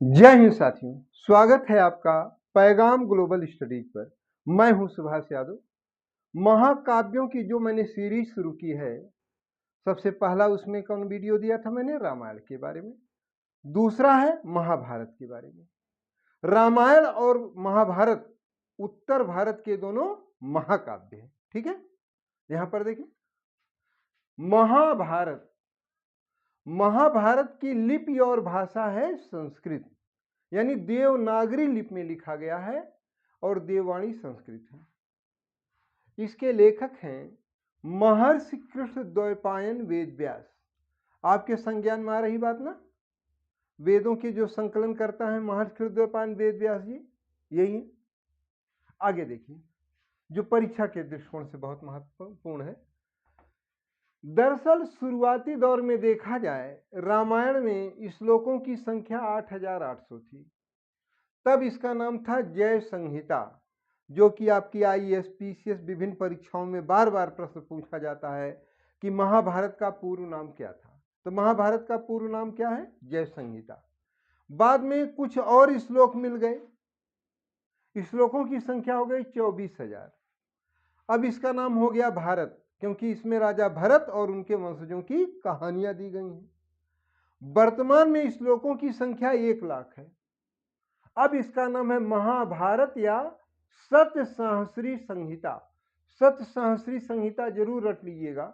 जय हिंद साथियों, स्वागत है आपका पैगाम ग्लोबल स्टडीज पर। मैं हूं सुभाष यादव। महाकाव्यों की जो मैंने सीरीज शुरू की है, सबसे पहला उसमें कौन वीडियो दिया था मैंने? रामायण के बारे में। दूसरा है महाभारत के बारे में। रामायण और महाभारत उत्तर भारत के दोनों महाकाव्य हैं, ठीक है। यहां पर देखिए, महाभारत, महाभारत की लिपि और भाषा है संस्कृत, यानी देवनागरी लिपि में लिखा गया है और देववाणी संस्कृत है। इसके लेखक हैं महर्षि कृष्ण द्वैपायन वेद व्यास। आपके संज्ञान में आ रही बात ना, वेदों के जो संकलन करता है महर्षि कृष्ण द्वैपायन वेद व्यास जी, यही है। आगे देखिए, जो परीक्षा के दृष्टिकोण से बहुत महत्वपूर्ण है। दरअसल शुरुआती दौर में देखा जाए, रामायण में श्लोकों की संख्या 8800 थी। तब इसका नाम था जय संहिता, जो कि आपकी आईएएस पीसीएस विभिन्न परीक्षाओं में बार बार प्रश्न पूछा जाता है कि महाभारत का पूर्व नाम क्या था। तो महाभारत का पूर्व नाम क्या है? जय संहिता। बाद में कुछ और श्लोक मिल गए, श्लोकों की संख्या हो गई 24,000। अब इसका नाम हो गया भारत, क्योंकि इसमें राजा भरत और उनके वंशजों की कहानियां दी गई हैं। वर्तमान में श्लोकों की संख्या 1 लाख है। अब इसका नाम है महाभारत या सतसहस्री संहिता। सतसहस्री संहिता जरूर रट लीजिएगा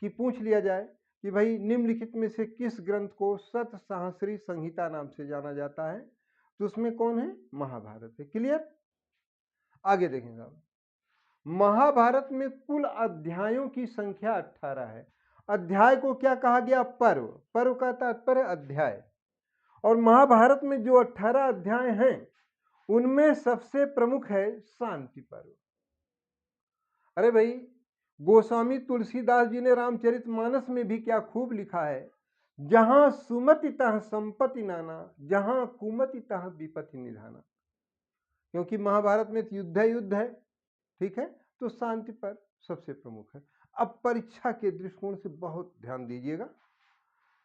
कि पूछ लिया जाए कि भाई निम्नलिखित में से किस ग्रंथ को सतसहस्री संहिता नाम से जाना जाता है, तो उसमें कौन है? महाभारत है। क्लियर? आगे देखेंगे। महाभारत में कुल अध्यायों की संख्या 18 है। अध्याय को क्या कहा गया? पर्व। पर्व का तात्पर्य अध्याय। और महाभारत में जो 18 अध्याय हैं, उनमें सबसे प्रमुख है शांति पर्व। अरे भाई, गोस्वामी तुलसीदास जी ने रामचरितमानस में भी क्या खूब लिखा है, जहां सुमति तह संपत्ति नाना, जहां कुमति तह विपत्ति निधाना। क्योंकि महाभारत में युद्ध है, ठीक है, तो शांति पर्व सबसे प्रमुख है। अब परीक्षा के दृष्टिकोण से बहुत ध्यान दीजिएगा।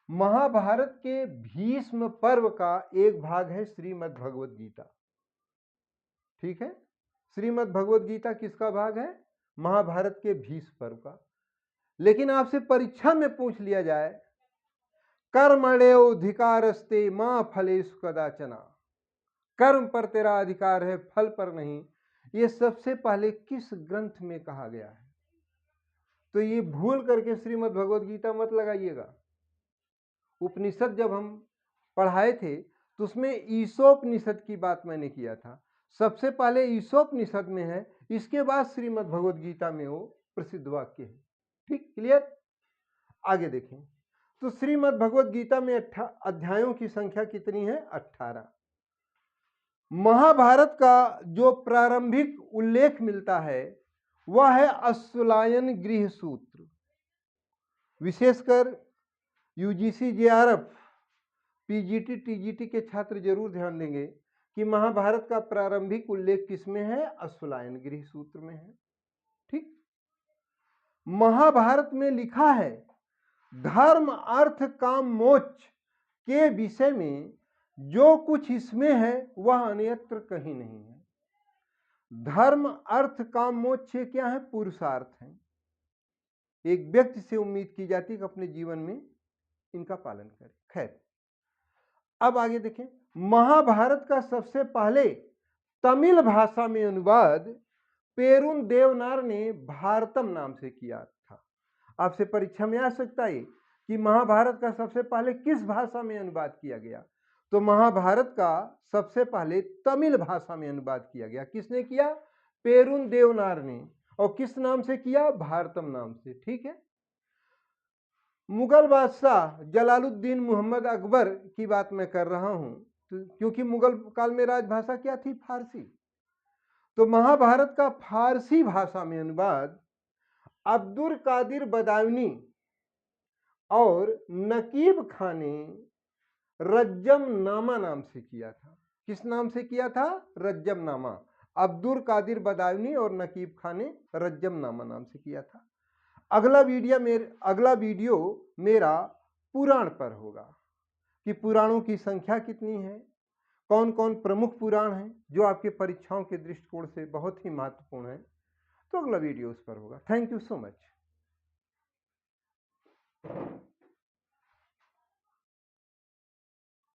महाभारत के भीष्म पर्व का एक भाग है श्रीमद् भगवद गीता, ठीक है। श्रीमद् भगवद गीता किसका भाग है? महाभारत के भीष्म पर्व का। लेकिन आपसे परीक्षा में पूछ लिया जाए, कर्मण्येवाधिकारस्ते मां फलेषु कदाचन, कर्म पर तेरा अधिकार है, फल पर नहीं, ये सबसे पहले किस ग्रंथ में कहा गया है? तो ये भूल करके श्रीमद् भगवद गीता मत लगाइएगा। उपनिषद जब हम पढ़ाए थे तो उसमें ईशोपनिषद की बात मैंने किया था। सबसे पहले ईशोपनिषद में है, इसके बाद श्रीमद् भगवद गीता में वो प्रसिद्ध वाक्य है। ठीक, क्लियर? आगे देखें तो श्रीमद् भगवद गीता में अध्यायों की संख्या कितनी है? 18। महाभारत का जो प्रारंभिक उल्लेख मिलता है वह है अश्वलायन गृह सूत्र। विशेषकर यूजीसी जेआरएफ पीजीटी टीजीटी के छात्र जरूर ध्यान देंगे कि महाभारत का प्रारंभिक उल्लेख किसमें है? अश्वलायन गृह सूत्र में है। ठीक, महाभारत में लिखा है धर्म अर्थ काम मोक्ष के विषय में जो कुछ इसमें है वह अन्यत्र कहीं नहीं है। धर्म अर्थ काम मोक्ष क्या है? पुरुषार्थ है। एक व्यक्ति से उम्मीद की जाती है कि अपने जीवन में इनका पालन करे। खैर, अब आगे देखें। महाभारत का सबसे पहले तमिल भाषा में अनुवाद पेरुन देवनार ने भारतम नाम से किया था। आपसे परीक्षा में आ सकता है कि महाभारत का सबसे पहले किस भाषा में अनुवाद किया गया? तो महाभारत का सबसे पहले तमिल भाषा में अनुवाद किया गया। किसने किया? पेरुन देवनार ने। और किस नाम से किया? भारतम नाम से। ठीक है। मुगल बादशाह जलालुद्दीन मोहम्मद अकबर की बात मैं कर रहा हूं, क्योंकि मुगल काल में राजभाषा क्या थी? फारसी। तो महाभारत का फारसी भाषा में अनुवाद अब्दुल कादिर बदायूनी और नकीब खान ने रज्जम नामा नाम से किया था। किस नाम से किया था? रज्जम नामा। अब्दुल कादिर बदायूनी और नकीब खान ने रज्जम नामा नाम से किया था। अगला वीडियो मेरा पुराण पर होगा कि पुराणों की संख्या कितनी है, कौन कौन प्रमुख पुराण हैं जो आपके परीक्षाओं के दृष्टिकोण से बहुत ही महत्वपूर्ण है, तो अगला वीडियो उस पर होगा। Thank you so much.